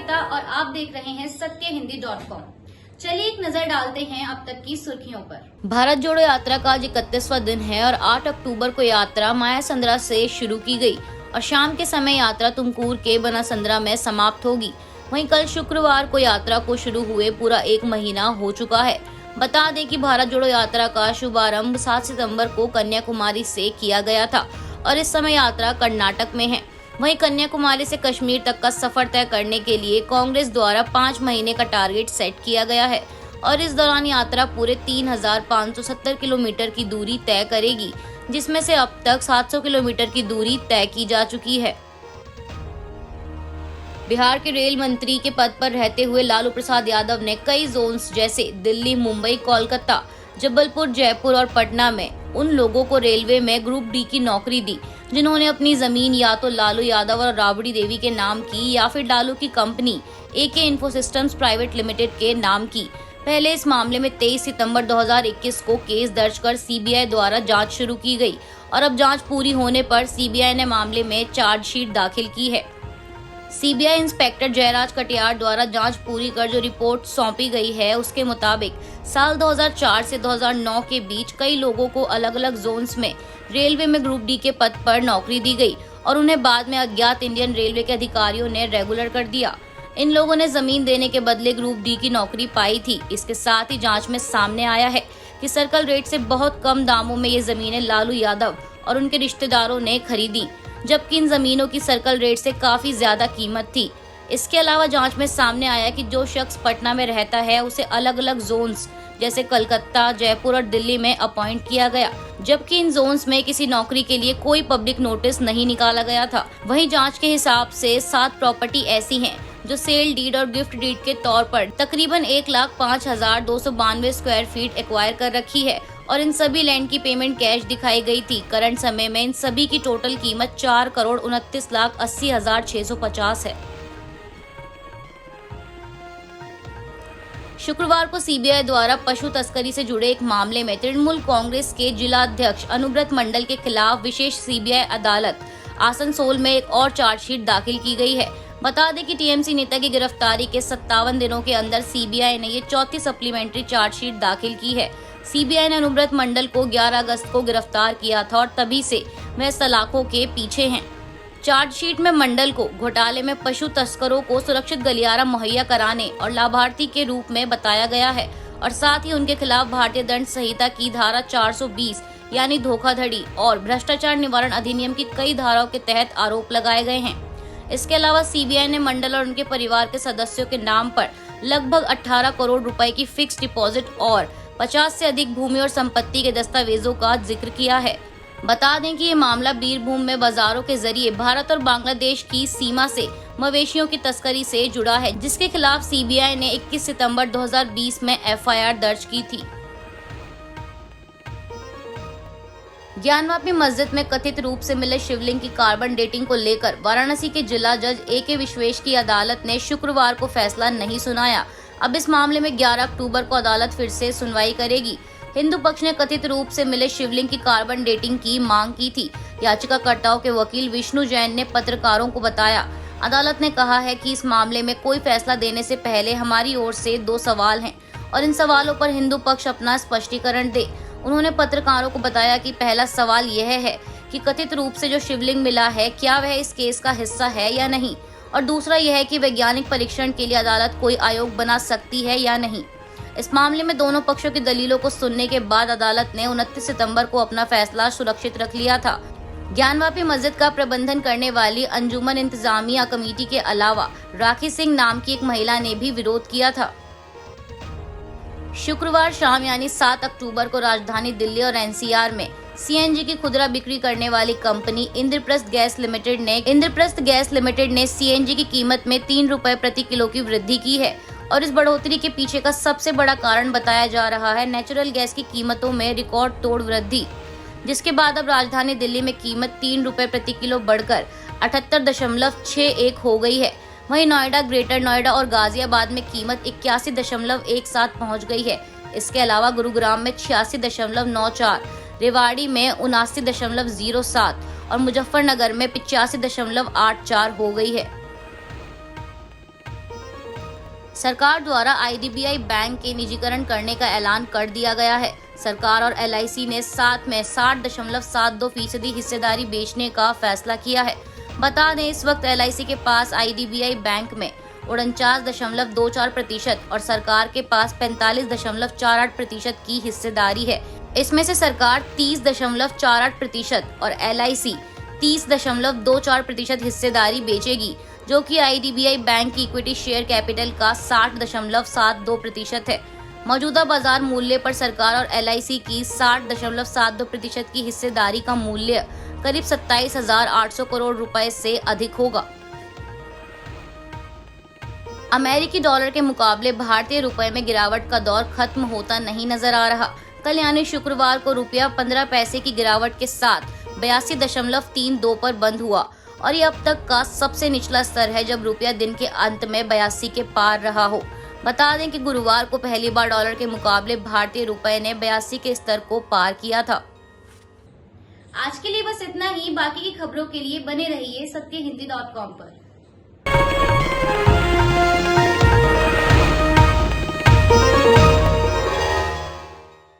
श्वेता और आप देख रहे हैं सत्यहिंदी.com। चलिए एक नजर डालते हैं अब तक की सुर्खियों पर। भारत जोड़ो यात्रा का आज 31वां दिन है और 8 अक्टूबर को यात्रा मायासंद्रा से शुरू की गई और शाम के समय यात्रा तुमकुर के बनासंद्रा में समाप्त होगी। वहीं कल शुक्रवार को यात्रा को शुरू हुए पूरा 1 महीना हो चुका है। बता दें कि भारत जोड़ो यात्रा का शुभारंभ 7 सितंबर को कन्याकुमारी से किया गया था और इस समय यात्रा कर्नाटक में है। वहीं कन्याकुमारी से कश्मीर तक का सफर तय करने के लिए कांग्रेस द्वारा 5 महीने का टारगेट सेट किया गया है और इस दौरान यात्रा पूरे 3570 किलोमीटर की दूरी तय करेगी, जिसमें से अब तक 700 किलोमीटर की दूरी तय की जा चुकी है। बिहार के रेल मंत्री के पद पर रहते हुए लालू प्रसाद यादव ने कई जोन्स जैसे दिल्ली, मुंबई, कोलकाता, जबलपुर, जयपुर और पटना में उन लोगों को रेलवे में ग्रुप डी की नौकरी दी जिन्होंने अपनी जमीन या तो लालू यादव और राबड़ी देवी के नाम की या फिर लालू की company AK Infosystems private limited के नाम की। पहले इस मामले में 23 सितंबर 2021 को केस दर्ज कर CBI द्वारा जांच शुरू की गई और अब जांच पूरी होने पर CBI ने मामले में चार्जशीट दाखिल की है। CBI इंस्पेक्टर जयराज कटियार द्वारा जांच पूरी कर जो रिपोर्ट सौंपी गई है उसके मुताबिक साल 2004 से 2009 के बीच कई लोगों को अलग अलग जोन्स में रेलवे में ग्रुप डी के पद पर नौकरी दी गई और उन्हें बाद में अज्ञात इंडियन रेलवे के अधिकारियों ने रेगुलर कर दिया। इन लोगों ने जमीन देने के बदले ग्रुप डी की नौकरी पाई थी। इसके साथ ही जांच में सामने आया है कि सर्कल रेट से बहुत कम दामों में ये जमीनें लालू यादव और उनके रिश्तेदारों ने खरीदी, जबकि इन जमीनों की सर्कल रेट से काफी ज्यादा कीमत थी। इसके अलावा जांच में सामने आया कि जो शख्स पटना में रहता है उसे अलग अलग जोन्स जैसे कलकत्ता, जयपुर और दिल्ली में अपॉइंट किया गया, जबकि इन जोन्स में किसी नौकरी के लिए कोई पब्लिक नोटिस नहीं निकाला गया था। वहीं जांच के हिसाब से 7 प्रॉपर्टी ऐसी हैं जो सेल डीड और गिफ्ट डीड के तौर पर तकरीबन 1,05,292 स्क्वायर फीट एक्वायर कर रखी है और इन सभी लैंड की पेमेंट कैश दिखाई गई थी। करंट समय में इन सभी की टोटल कीमत 4,29,80,650 है। शुक्रवार को CBI द्वारा पशु तस्करी से जुड़े एक मामले में तृणमूल कांग्रेस के जिला अध्यक्ष अनुब्रत मंडल के खिलाफ विशेष CBI अदालत आसनसोल में एक और चार्जशीट दाखिल की गई है। बता दें कि TMC नेता की गिरफ्तारी के 57 दिनों के अंदर CBI ने ये चौथी सप्लीमेंट्री चार्जशीट दाखिल की है। CBI ने अनुब्रत मंडल को 11 अगस्त को गिरफ्तार किया था और तभी से वह सलाखों के पीछे हैं। चार्जशीट में मंडल को घोटाले में पशु तस्करों को सुरक्षित गलियारा मुहैया कराने और लाभार्थी के रूप में बताया गया है और साथ ही उनके खिलाफ भारतीय दंड संहिता की धारा 420 यानी धोखाधड़ी और भ्रष्टाचार निवारण अधिनियम की कई धाराओं के तहत आरोप लगाए गए हैं। इसके अलावा CBI ने मंडल और उनके परिवार के सदस्यों के नाम पर लगभग 18 करोड़ रुपए की फिक्स डिपॉजिट और 50 से अधिक भूमि और संपत्ति के दस्तावेजों का जिक्र किया है। बता दें कि ये मामला बीरभूम में बाजारों के जरिए भारत और बांग्लादेश की सीमा से मवेशियों की तस्करी से जुड़ा है, जिसके खिलाफ CBI ने 21 सितंबर 2020 में FIR दर्ज की थी। ज्ञानवापी मस्जिद में कथित रूप से मिले शिवलिंग की कार्बन डेटिंग को लेकर वाराणसी के जिला जज AK विश्वेश की अदालत ने शुक्रवार को फैसला नहीं सुनाया। अब इस मामले में 11 अक्टूबर को अदालत फिर से सुनवाई करेगी। हिंदू पक्ष ने कथित रूप से मिले शिवलिंग की कार्बन डेटिंग की मांग की थी। याचिकाकर्ताओं के वकील विष्णु जैन ने पत्रकारों को बताया, अदालत ने कहा है कि इस मामले में कोई फैसला देने से पहले हमारी ओर से 2 सवाल हैं और इन सवालों पर हिंदू पक्ष अपना स्पष्टीकरण दे। उन्होंने पत्रकारों को बताया कि पहला सवाल यह है कि कथित रूप से जो शिवलिंग मिला है क्या वह इस केस का हिस्सा है या नहीं, और दूसरा यह है कि वैज्ञानिक परीक्षण के लिए अदालत कोई आयोग बना सकती है या नहीं। इस मामले में दोनों पक्षों की दलीलों को सुनने के बाद अदालत ने 29 सितंबर को अपना फैसला सुरक्षित रख लिया था। ज्ञानवापी मस्जिद का प्रबंधन करने वाली अंजुमन इंतजामिया कमेटी के अलावा राखी सिंह नाम की एक महिला ने भी विरोध किया था। शुक्रवार शाम यानी 7 अक्टूबर को राजधानी दिल्ली और NCR में CNG की खुदरा बिक्री करने वाली कंपनी इंद्रप्रस्थ गैस लिमिटेड ने CNG की कीमत में 3 रुपए प्रति किलो की वृद्धि की है और इस बढ़ोतरी के पीछे का सबसे बड़ा कारण बताया जा रहा है नेचुरल गैस की कीमतों में रिकॉर्ड तोड़ वृद्धि, जिसके बाद अब राजधानी दिल्ली में कीमत 3 रुपए प्रति किलो बढ़कर 78.61 हो गई है। वहीं नोएडा, ग्रेटर नोएडा और गाजियाबाद में कीमत 81.17 पहुंच गई है। इसके अलावा गुरुग्राम में 86.94, रेवाड़ी में 79.07 और मुजफ्फरनगर में 85.84 हो गई है। सरकार द्वारा IDBI बैंक के निजीकरण करने का ऐलान कर दिया गया है। सरकार और LIC ने साथ में 60.72% हिस्सेदारी बेचने का फैसला किया है। बता दें, इस वक्त LIC के पास IDBI बैंक में 49.24% और सरकार के पास 45.48% की हिस्सेदारी है। इसमें से सरकार 30.48% और LIC 30.24% हिस्सेदारी बेचेगी, जो कि IDBI बैंक की इक्विटी शेयर कैपिटल का 60.72% है। मौजूदा बाजार मूल्य पर सरकार और LIC की 60.72% की हिस्सेदारी का मूल्य करीब 27,800 करोड़ रुपए से अधिक होगा। अमेरिकी डॉलर के मुकाबले भारतीय रुपए में गिरावट का दौर खत्म होता नहीं नजर आ रहा। कल यानी शुक्रवार को रुपया 15 पैसे की गिरावट के साथ 82.32 पर बंद हुआ और ये अब तक का सबसे निचला स्तर है जब रुपया दिन के अंत में 82 के पार रहा हो। बता दें कि गुरुवार को पहली बार डॉलर के मुकाबले भारतीय रुपए ने 82 के स्तर को पार किया था। आज के लिए बस इतना ही। बाकी की खबरों के लिए बने रहिए सत्यहिंदी.com पर।